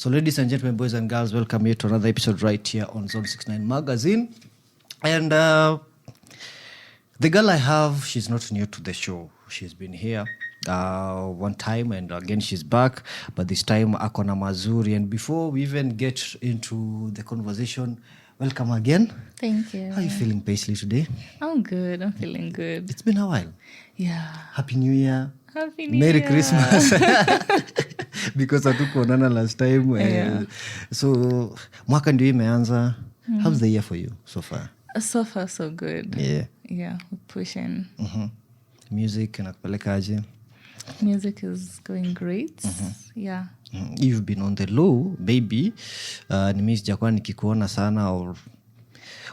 So ladies and gentlemen, boys and girls, welcome you to another episode right here on Zone 69 Magazine. And the girl I have, she's not new to the show. She's been here one time and again she's back, but this time akona mazuri. And before we even get into the conversation, welcome again. Thank you. How are you feeling, Paisleey, today? I'm good. I'm feeling good. It's been a while. Yeah. Happy New Year. Happy New Merry Year. Christmas. Because hatukuonana last time. Yeah. So mwaka ndio imeanza. How's the year for you so far? So far, so good. Yeah. Yeah, we're pushing. Music inakupelekaje? Music is going great. Yeah. You've been on the low, baby. Nimi sijakuwa nikikuona sana or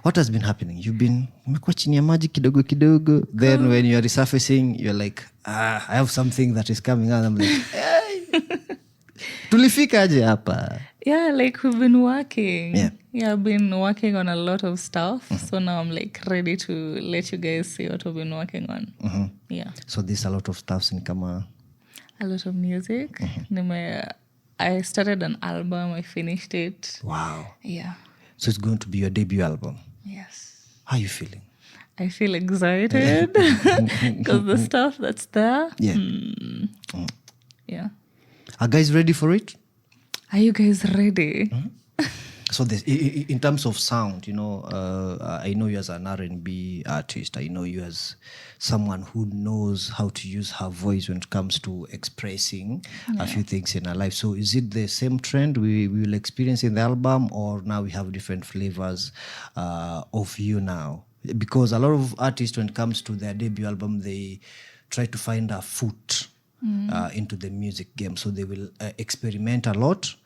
what has been happening? You've been umekuwa chini ya maji kidogo kidogo. Then when you are resurfacing, you're like, I have something that is coming out. I'm like, hey. Tulifika aje hapa? Yeah, like we've been working. Yeah. I've been working on a lot of stuff. So now I'm like ready to let you guys see what we've been working on. Yeah. So there's a lot of stuff in kama A lot of music. I started an album. I finished it. wow. Yeah. So it's going to be your debut album. Yes. How are you feeling? I feel excited because the stuff that's there. Yeah. Yeah. Are guys ready for it? Are you guys ready? So in terms of sound, you know, I know you as an R&B artist. I know you as someone who knows how to use her voice when it comes to expressing a few things in her life. So is it the same trend we will experience in the album, or now we have different flavors of you now? Because a lot of artists, when it comes to their debut album, they try to find a foot into the music game. So they will experiment a lot.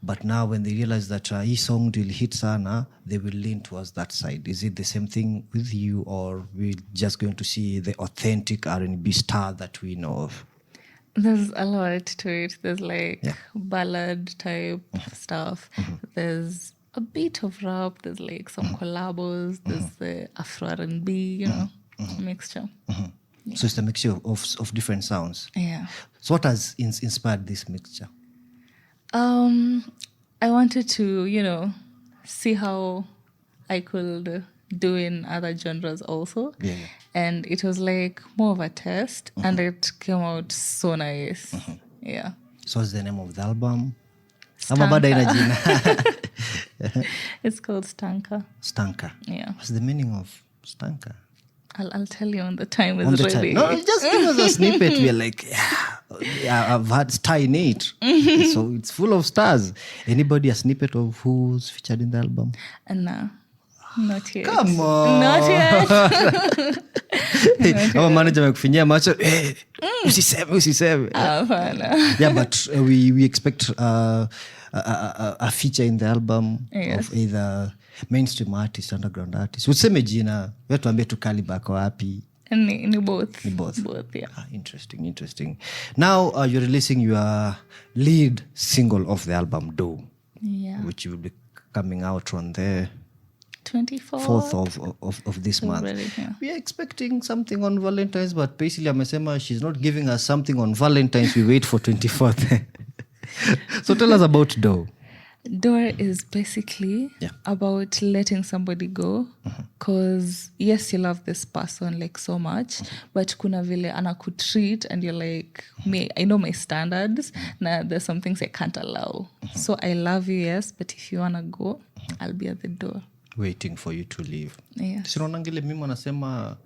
But now when they realize that his song will hit sana, they will lean towards that side. Is it the same thing with you, or we're just going to see the authentic R&B star that we know of? There's a lot to it. There's like ballad type stuff. There's a bit of rap. There's like some collabos. There's the Afro R&B, you know, mixture. Yeah. So it's a mixture of different sounds. Yeah. So what has inspired this mixture? I wanted to, you know, see how I could do in other genres also. Yeah. And it was like more of a test, and it came out so nice. Yeah. So what's the name of the album? Stanka. It's called Stanka. Stanka. Yeah. What's the meaning of Stanka? I'll tell you when the time is On the ready. time. No, just give us a snippet. We're like, yeah, I've had star in it. So it's full of stars. Anybody a snippet of who's featured in the album? And not yet. Come on. Not yet. Our manager amekufinyia macho. Usiseme. Yeah, but we expect a feature in the album of either mainstream artist, underground artist. Useme jina, wewe tuambie tu caliber ako wapi. Ni both. Both, yeah. Interesting. Now you're releasing your lead single of the album, Do, which will be coming out on the 4th of this month. Really, yeah. We are expecting something on Valentine's, but basically amesema she's not giving us something on Valentine's. We wait for 24th. So tell us about Do. Door is basically about letting somebody go, because yes, you love this person like so much, but kuna vile anakutreat and you're like, me, I know my standards. Now there's some things I can't allow. So I love you, yes, but if you wanna go, I'll be at the door waiting for you to leave. Yes. Sinaonangile mimi anasema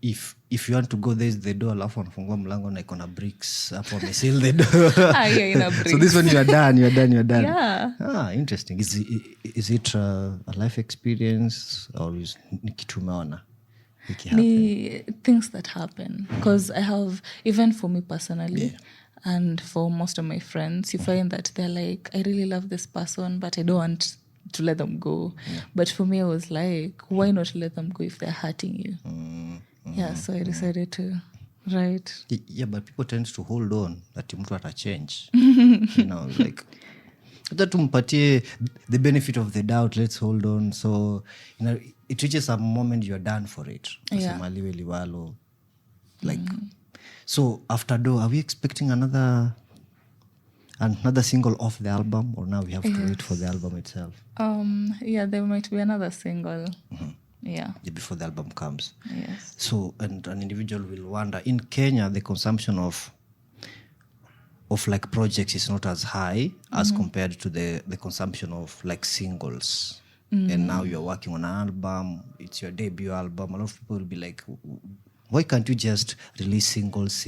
if you want to go, there's the door, alafu anafungua mlango na iko na bricks hapo ameseal the door. Ina bricks. So this one you're done. Yeah. Interesting. Is it a life experience, or is ni kitu umeona Ni things that happen, because I have, even for me personally, and for most of my friends, you find that they're like, I really love this person, but I don't want to let them go. But for me, I was like, why not let them go if they're hurting you? So I decided to write. Yeah, but people tend to hold on that mtu ata change. You know, like hata tumpatie the benefit of the doubt, let's hold on. So, you know, it reaches a moment you're done for it. Liwe liwalo. Like, so after Do, are we expecting another Another single off the album, or now we have to wait for the album itself? Yeah, there might be another single. Yeah. Before the album comes. Yes. So, and an individual will wonder, in Kenya, the consumption of like projects is not as high as compared to the consumption of like singles. And now you're working on an album, it's your debut album. A lot of people will be like, why can't you just release singles,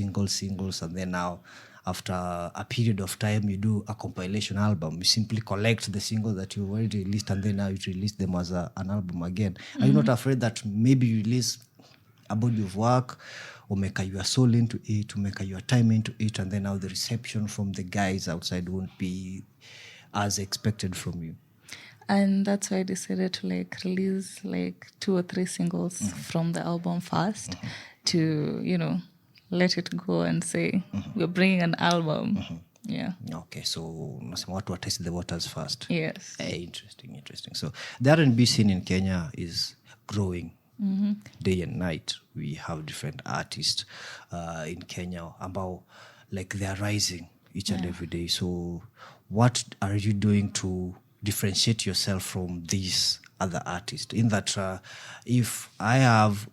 and then now after a period of time you do a compilation album, you simply collect the singles that you already released and then now you release them as an album again. Are you not afraid that maybe you release a body of work, or make your soul into it, or make your time into it, and then now the reception from the guys outside won't be as expected from you? And that's why I decided to like release like 2 or 3 singles from the album first to, you know, let it go and say we're bringing an album. Yeah. Okay, so what test the waters first? Yes. Interesting. So the R&B scene in Kenya is growing day and night. We have different artists in Kenya about like they are rising each and every day. So what are you doing to differentiate yourself from these other artists? In that if I have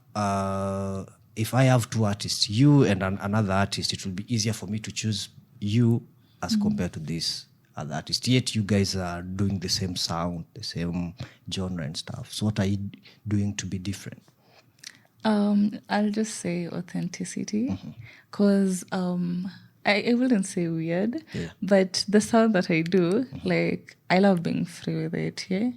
2 artists, you and another artist, it will be easier for me to choose you as compared to this other artist. Yet you guys are doing the same sound, the same genre and stuff. So what are you doing to be different? I'll just say authenticity, because I wouldn't say weird, but the sound that I do, like, I love being free with it, yeah?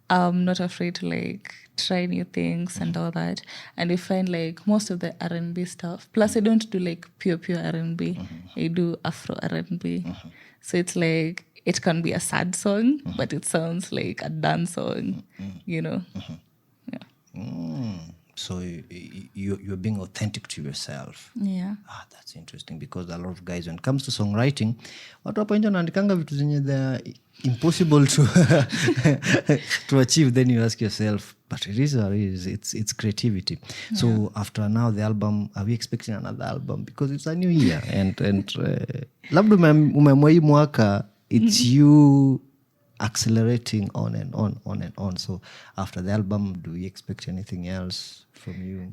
I'm not afraid to, like, try new things and all that. And I find, like, most of the R&B stuff, plus I don't do, like, pure R&B. I do Afro R&B. So it's, like, it can be a sad song, but it sounds like a dance song, you know? Yeah. So you're being authentic to yourself. Yeah. That's interesting, because a lot of guys, when it comes to songwriting, watu hapo nje wanaandikanga vitu zenye they're impossible to achieve. Then you ask yourself, but it is or it is. It's creativity. Yeah. So after now the album, are we expecting another album? Because it's a new year and labda umemwa hii mwaka, it's you accelerating on and on. So after the album, do we expect anything else from you?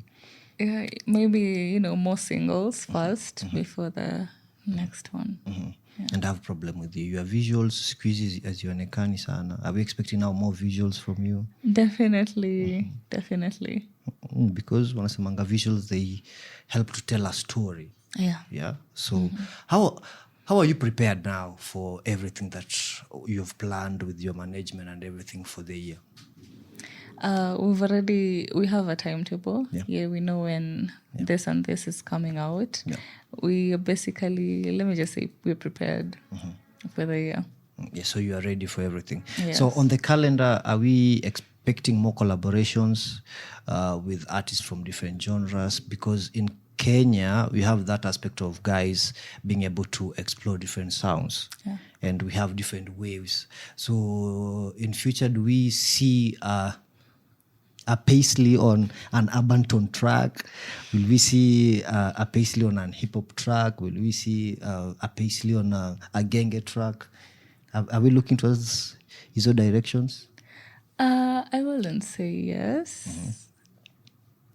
Yeah, maybe, you know, more singles first before the next one. Yeah. And I have a problem with you. Your visuals, squeezes as you onekani sana. Are we expecting now more visuals from you? Definitely. Because wanasemanga visuals, they help to tell a story. Yeah. So how are you prepared now for everything that you've planned with your management and everything for the year? We have a timetable. Yeah, we know when this and this is coming out. Yeah. We basically, let me just say, we're prepared for the year. Yeah, so you are ready for everything. Yes. So on the calendar, are we expecting more collaborations with artists from different genres? Because in Kenya, we have that aspect of guys being able to explore different sounds. Yeah. And we have different waves. So in future, do we see a Paisleey on an urban tone track? Will we see a Paisleey on an hip-hop track? Will we see a Paisleey on a genge track? Are we looking towards these directions? I wouldn't say yes.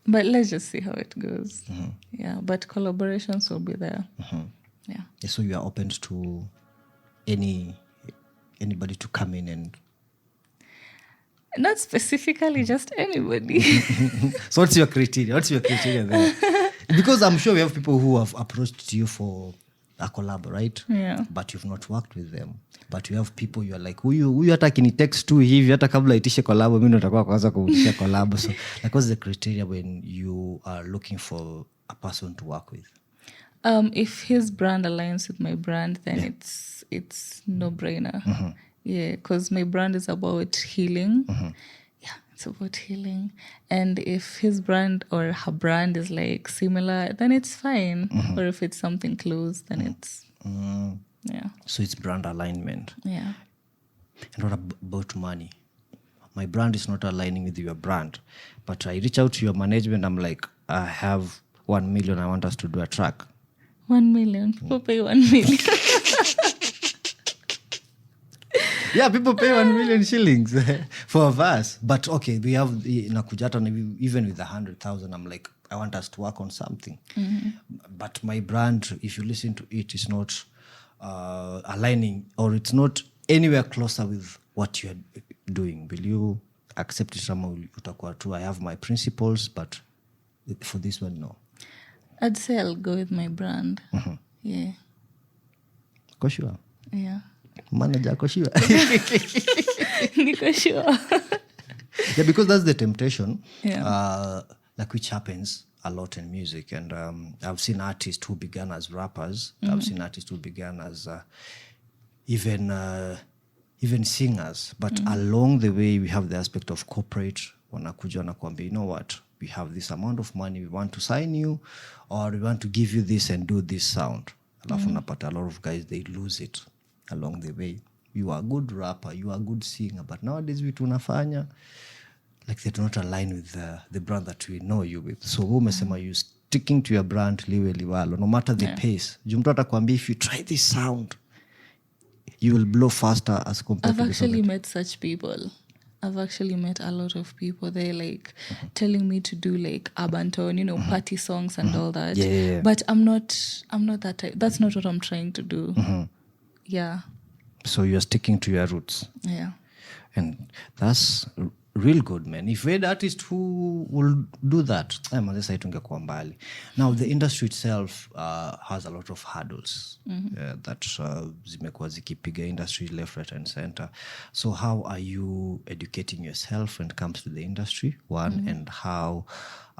But let's just see how it goes. Yeah, but collaborations will be there. Yeah. So you are open to anybody to come in and... Not specifically just anybody. So what's your criteria? There? Because I'm sure we have people who have approached you for a collab, right? Yeah. But you've not worked with them. But you have people you're like, huyu hata kinitext tu hivi, hata kabla itishe collab, mimi natakuwa kwanza kuitisha collab. So like, what's the criteria when you are looking for a person to work with? If his brand aligns with my brand, then it's no-brainer. Yeah, because my brand is about healing. Yeah, it's about healing. And if his brand or her brand is like similar, then it's fine. Or if it's something close, then it's... Yeah. So it's brand alignment. Yeah. And what about money? My brand is not aligning with your brand. But I reach out to your management, I'm like, I have 1 million, I want us to do a track. 1 million? People pay 1 million. Yeah, people pay 1 million shillings for a verse. But okay, we have Nakujata, even with 100,000, I'm like, I want us to work on something. But my brand, if you listen to it, is not aligning, or it's not anywhere closer with what you're doing. Will you accept it? I have my principles, but for this one, no. I'd say I'll go with my brand. Yeah. Koshua. Yeah. Manager Koshua. Niko sure. Yeah, because that's the temptation, Yeah. like which happens a lot in music. And I've seen artists who began as rappers. I've seen artists who began as even singers. But along the way, we have the aspect of corporate. Wanakuja wanakuambia, you know what? We have this amount of money. We want to sign you, or we want to give you this and do this sound. Alafu napata a lot of guys, they lose it along the way. You are a good rapper, you are a good singer, but nowadays vitu unafanya, like they do not align with the brand that we know you with. So umesema you sticking to your brand liwe liwalo, no matter the pace. Jumtu atakwambia, if you try this sound, you will blow faster as compared to I've actually met such people. I've actually met a lot of people. They're like telling me to do like urban tone, you know, party songs and all that. Yeah. But I'm not that type. That's not what I'm trying to do. Yeah. So you're sticking to your roots. Yeah. And that's real good, man. If we had artists who will do that, now the industry itself has a lot of hurdles that zimekuwa zikipiga industry left, right, and center. So how are you educating yourself when it comes to the industry, one, and how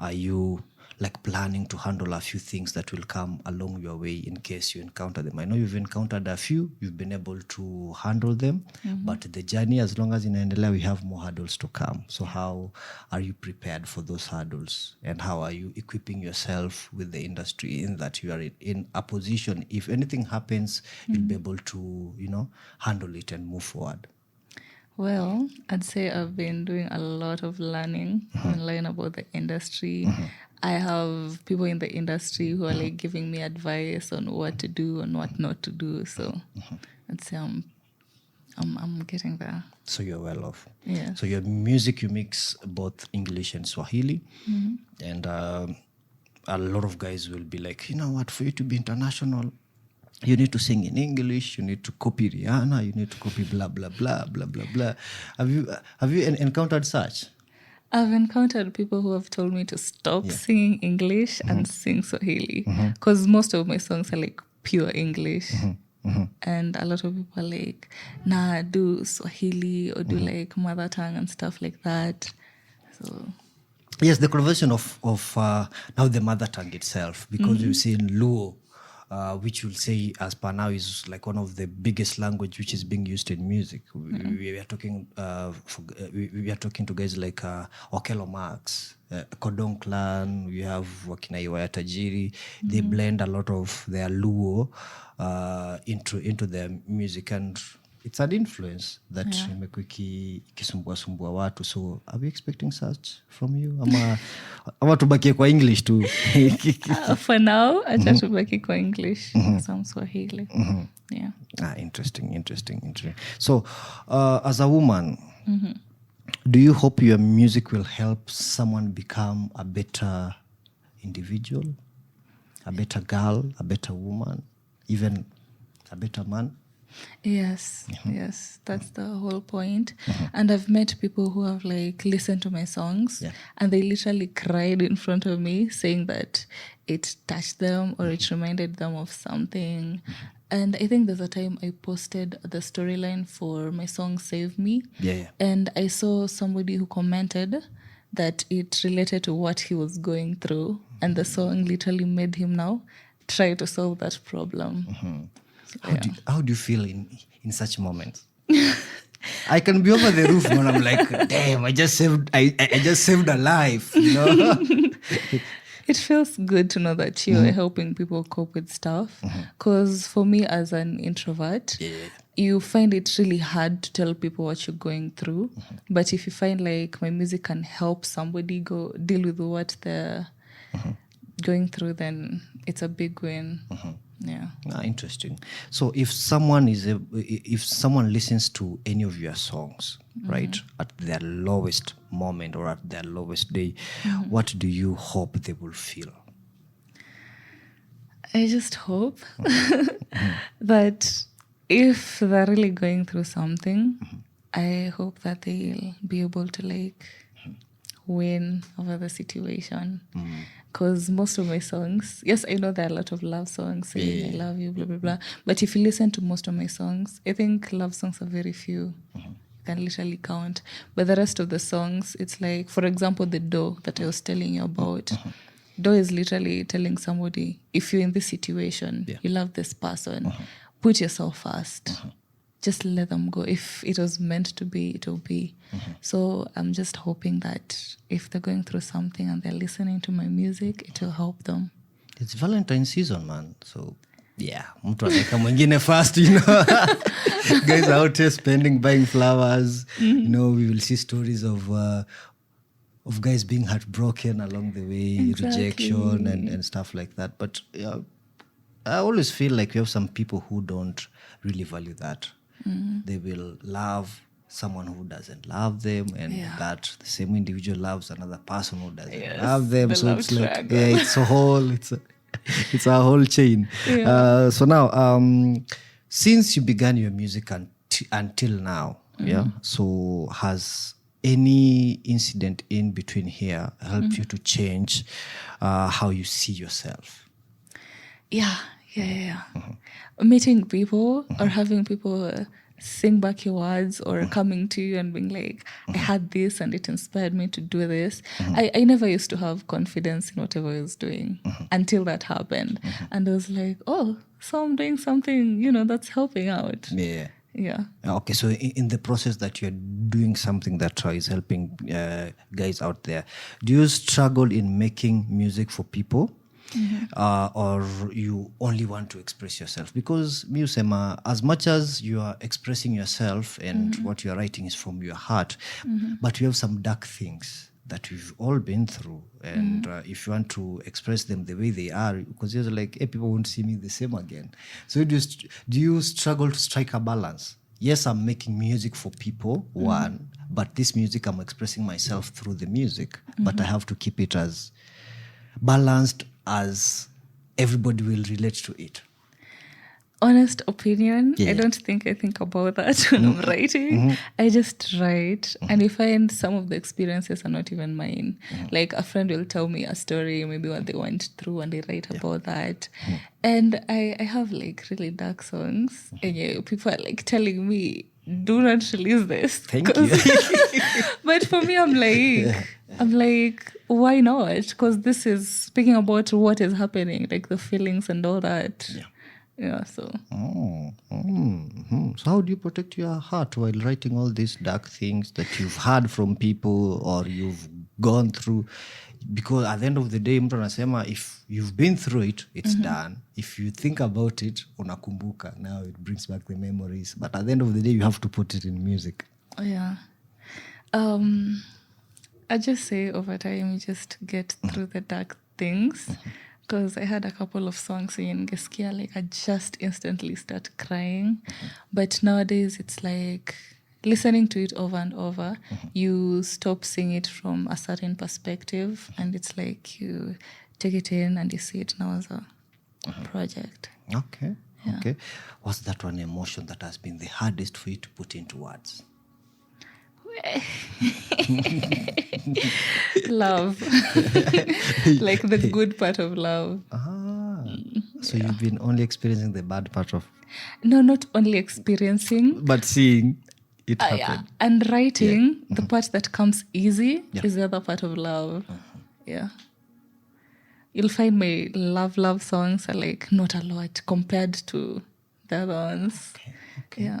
are you like planning to handle a few things that will come along your way in case you encounter them? I know you've encountered a few, you've been able to handle them, but the journey, as long as inaendelea, we have more hurdles to come. So how are you prepared for those hurdles, and how are you equipping yourself with the industry in that you are in a position, if anything happens, you'll be able to, you know, handle it and move forward? Well, I'd say I've been doing a lot of learning and learning about the industry. I have people in the industry who are like giving me advice on what to do and what not to do. So I'd say I'm getting there. So you're well off. Yeah. So your music, you mix both English and Swahili, and a lot of guys will be like, you know what, for you to be international, you need to sing in English, you need to copy Rihanna, you need to copy blah, blah, blah, blah, blah, blah. Have you encountered such? I've encountered people who have told me to stop singing English and sing Swahili, because most of my songs are like pure English. And a lot of people are like, nah, do Swahili or do like mother tongue and stuff like that. So yes, the conversion of now the mother tongue itself, because you see in Luo, which we'll say as per now is like one of the biggest language which is being used in music. We are talking we are talking to guys like Okello Max, Kodong Clan. We have wakina Iwaya Tajiri. They blend a lot of their Luo into their music, and it's an influence that imekuwa ikisumbua watu. So are we expecting such from you? Ama tubakie kwa English too? For now, acha tubaki kwa English, some Swahili. Yeah. Interesting. So as a woman, do you hope your music will help someone become a better individual, a better girl, a better woman, even a better man? Yes, that's the whole point. And I've met people who have like listened to my songs and they literally cried in front of me saying that it touched them or it reminded them of something. And I think there's a time I posted the storyline for my song Save Me. And I saw somebody who commented that it related to what he was going through, and the song literally made him now try to solve that problem. How do you feel in such moments? I can be over the roof when I'm like, damn, I just saved a life, you know? It feels good to know that you're helping people cope with stuff. Because for me as an introvert, you find it really hard to tell people what you're going through. But if you find like my music can help somebody deal with what they're going through, then it's a big win. Yeah. Interesting. So if someone listens to any of your songs, right, at their lowest moment or at their lowest day, what do you hope they will feel? I just hope that if they're really going through something, I hope that they'll be able to like win over the situation. Because most of my songs, yes, I know there are a lot of love songs saying I love you, blah, blah, blah. But if you listen to most of my songs, I think love songs are very few. You can literally count. But the rest of the songs, it's like, for example, the Doe that I was telling you about. Doe is literally telling somebody, if you're in this situation, you love this person, put yourself first. Just let them go. If it was meant to be, it will be. So I'm just hoping that if they're going through something and they're listening to my music, it will help them. It's Valentine's season, man. So yeah, mtu anaweka mwingine first, you know. Guys are out here spending, buying flowers. You know, we will see stories of guys being heartbroken along the way, rejection and stuff like that. But I always feel like we have some people who don't really value that. They will love someone who doesn't love them, and that the same individual loves another person who doesn't love them. The so love it's like triangle. it's a whole chain. So now, since you began your music until now, so has any incident in between here helped you to change how you see yourself? Yeah. Meeting people or having people sing back your words or coming to you and being like, I had this and it inspired me to do this. I never used to have confidence in whatever I was doing until that happened. And I was like, oh, so I'm doing something, you know, that's helping out. Yeah. Okay, so in the process that you're doing something that is helping guys out there, do you struggle in making music for people? Or you only want to express yourself? Because mi husema, as much as you are expressing yourself and what you are writing is from your heart, but you have some dark things that we've all been through, and if you want to express them the way they are, because you're like, hey, people won't see me the same again. So do you struggle to strike a balance? Yes, I'm making music for people, one, but this music I'm expressing myself through the music, but I have to keep it as balanced as everybody will relate to it. Honest opinion, I don't think I think about that when I'm writing. I just write, and I find some of the experiences are not even mine. Like a friend will tell me a story, maybe what they went through, and they write about that. And I have like really dark songs, and people are like telling me, do not release this. Thank you. But for me, I'm like, why not? Because this is speaking about what is happening, like the feelings and all that. Yeah, so. So how do you protect your heart while writing all these dark things that you've heard from people or you've gone through? Because at the end of the day, mtu anasema, if you've been through it, it's done. If you think about it, unakumbuka. Now it brings back the memories. But at the end of the day, you have to put it in music. Yeah. I just say over time, you just get through the dark things. Because I had a couple of songs in Geskia, like I just instantly start crying. But nowadays, it's like listening to it over and over, you stop seeing it from a certain perspective, and it's like you take it in and you see it now as a project. Okay. What's that one emotion that has been the hardest for you to put into words? Love. Like the good part of love. So you've been only experiencing the bad part of... No, not only experiencing. But seeing it happen. Yeah. And writing, the part that comes easy is the other part of love. Yeah. You'll find my love songs are like not a lot compared to the other ones. Okay.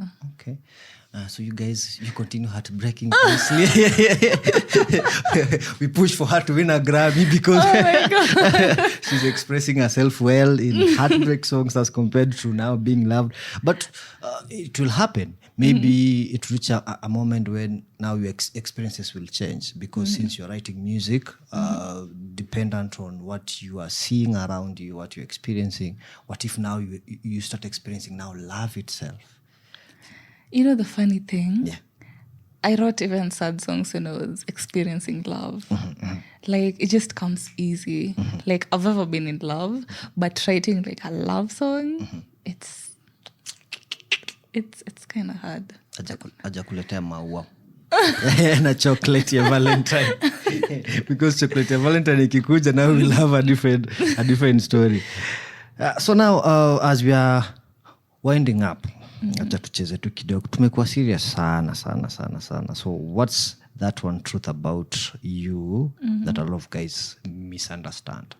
So you guys, you continue heartbreaking Paisleey. We push for her to win a Grammy because she's expressing herself well in heartbreak songs as compared to now being loved. But it will happen. Maybe it reach a moment when now your experiences will change because since you're writing music, dependent on what you are seeing around you, what you're experiencing? What if now you start experiencing now love itself? You know the funny thing? Yeah. I wrote even sad songs when I was experiencing love. Like, it just comes easy. Like, I've ever been in love, but writing like a love song, it's kind of hard. Aja kuletea maua na chocolate ya Valentine because chocolate ya Valentine ikikuja, now we'll have a different story. So now as we are winding up, acha tucheze tu kidogo. Tumekuwa serious sana. So what's that one truth about you that a lot of guys misunderstand?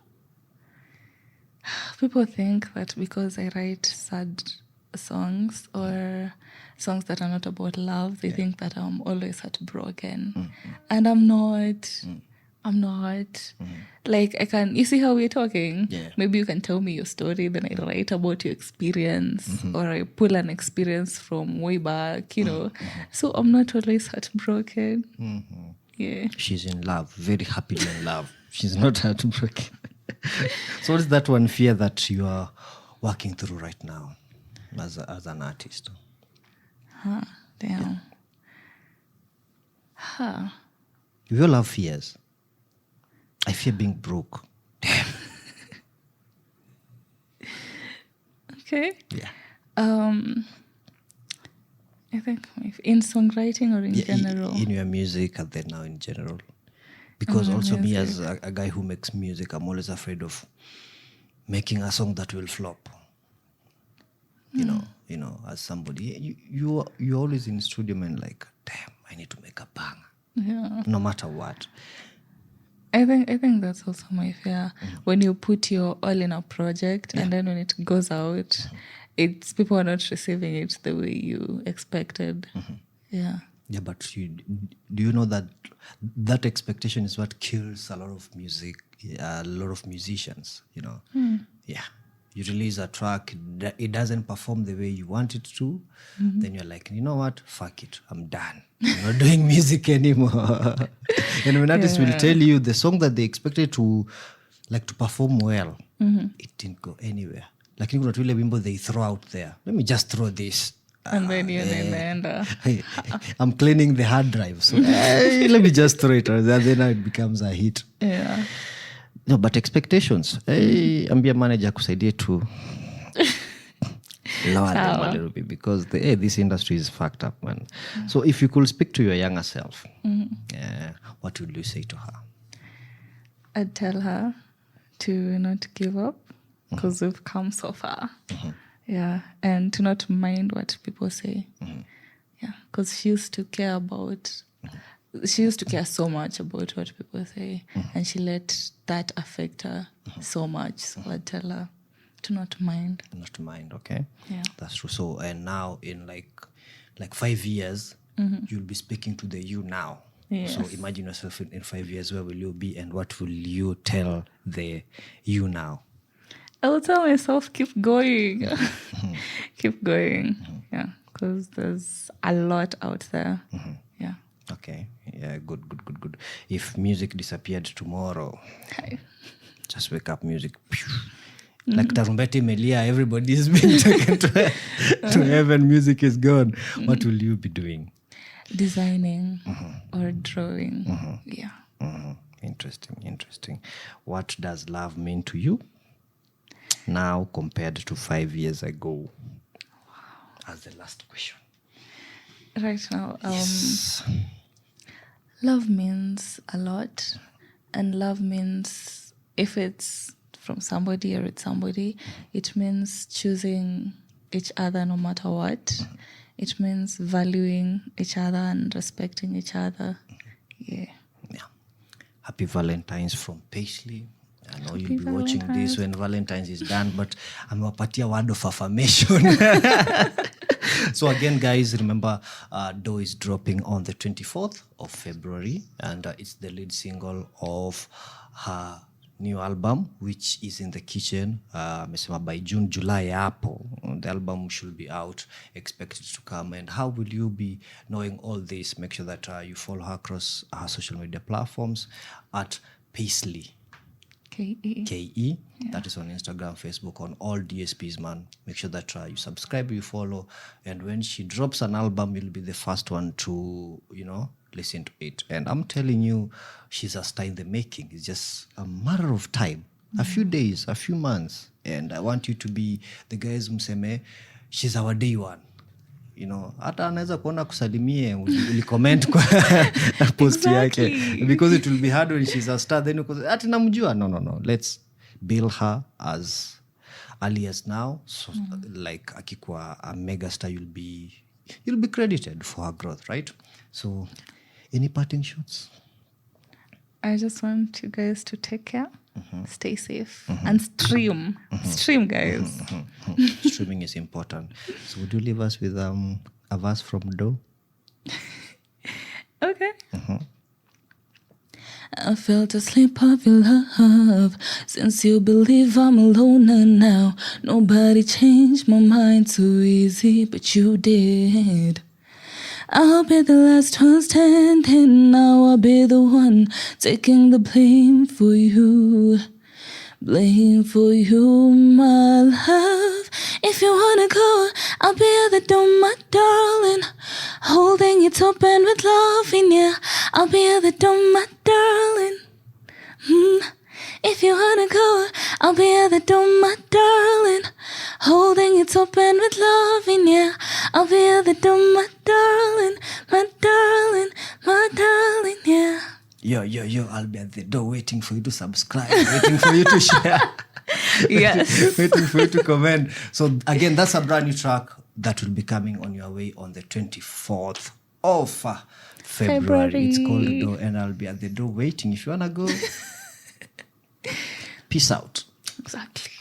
People think that because I write sad songs or songs that are not about love, they think that I'm always heartbroken. And I'm not. I'm not. Like, you see how we're talking? Yeah. Maybe you can tell me your story, then I write about your experience, or I pull an experience from way back, you know. So I'm not always heartbroken. Yeah. She's in love, very happily in love. She's not heartbroken. So what is that one fear that you are working through right now as an artist? Damn. We all have fears. I fear being broke. Damn. Okay. Yeah. I think in songwriting or in general? In your music and then now in general. Because also me as a guy who makes music, I'm always afraid of making a song that will flop. You know, as somebody, you're always in studio and like, damn, I need to make a banger. Yeah. No matter what. I think that's also my fear. When you put your all in a project and then when it goes out, it's people are not receiving it the way you expected. Yeah. Yeah, but do you know that expectation is what kills a lot of music, a lot of musicians, you know? Yeah. You release a track, it doesn't perform the way you want it to, then you're like, you know what? Fuck it, I'm done. I'm not doing music anymore. And when artists will tell you the song that they expected to perform well, it didn't go anywhere. Like, you know, really wimbo they throw out there. Let me just throw this. And then you're in the end. I'm cleaning the hard drive, so let me just throw it. And then now it becomes a hit. Yeah. No, but expectations. Ambia manager kusaidie to lower them a little bit because this industry is fucked up, man. So if you could speak to your younger self, what would you say to her? I'd tell her to not give up because we've come so far. Yeah, and to not mind what people say. Yeah, because she used to care so much about what people say, and she let that affect her so much. So I'd tell her to not mind. Not to mind, okay? Yeah. That's true. So, and now in like 5 years, you'll be speaking to the you now. Yes. So imagine yourself in 5 years, where will you be and what will you tell the you now? I will tell myself, keep going. Keep going. Yeah, because there's a lot out there. Yeah. Okay. Yeah, good. If music disappeared tomorrow, just wake up, music. Like Tarumbete Melia, everybody's been taken to heaven, music is gone. What will you be doing? Designing or drawing. Yeah. Interesting. What does love mean to you now compared to 5 years ago? Wow. As the last question. Right now, Yes. love means a lot. And love means, if it's from somebody or it's somebody, it means choosing each other no matter what. It means valuing each other and respecting each other. Yeah. Happy Valentine's from Paisleey. I know you'll be watching this when Valentine's is done, but I'm a patia word of affirmation. So again, guys, remember, Do is dropping on the 24th of February, and it's the lead single of her new album, which is in the kitchen. By June, July, Apple. The album should be out, expected to come. And how will you be knowing all this? Make sure that you follow her across her social media platforms at Paisleey. KE. That is on Instagram, Facebook, on all DSPs, man. Make sure that you subscribe, you follow. And when she drops an album, you'll be the first one to, listen to it. And I'm telling you, she's a star in the making. It's just a matter of time. A few days, a few months. And I want you to be the guys mseme, she's our day one. Hata anaweza kuona kusalimie ulicomment kwa post yake, because it will be hard when she's a star, then ati namjua. No, let's build her as early as now, so like akikuwa a mega star, you'll be credited for her growth, right? So any parting shots? I just want you guys to take care, stay safe, and stream. Stream, guys. Streaming is important. So would you leave us with a verse from Do? Okay. I felt a slip of your love. Since you believe I'm alone now, nobody changed my mind so easy, but you did. I'll be the last one standing. Now I'll be the one taking the blame for you. Blame for you, my love. If you wanna go, I'll be at the door, my darling. Holding it open with love in ya. I'll be at the door, my darling. If you wanna go, I'll be at the door, my darling. Holding it open with love in ya. I'll be at the door, my darling, my darling, my darling, yeah. Yo, I'll be at the door waiting for you to subscribe, waiting for you to share. Yes. Waiting for you to comment. So again, that's a brand new track that will be coming on your way on the 24th of February. It's called The Door, and I'll be at the door waiting. If you want to go, peace out. Exactly.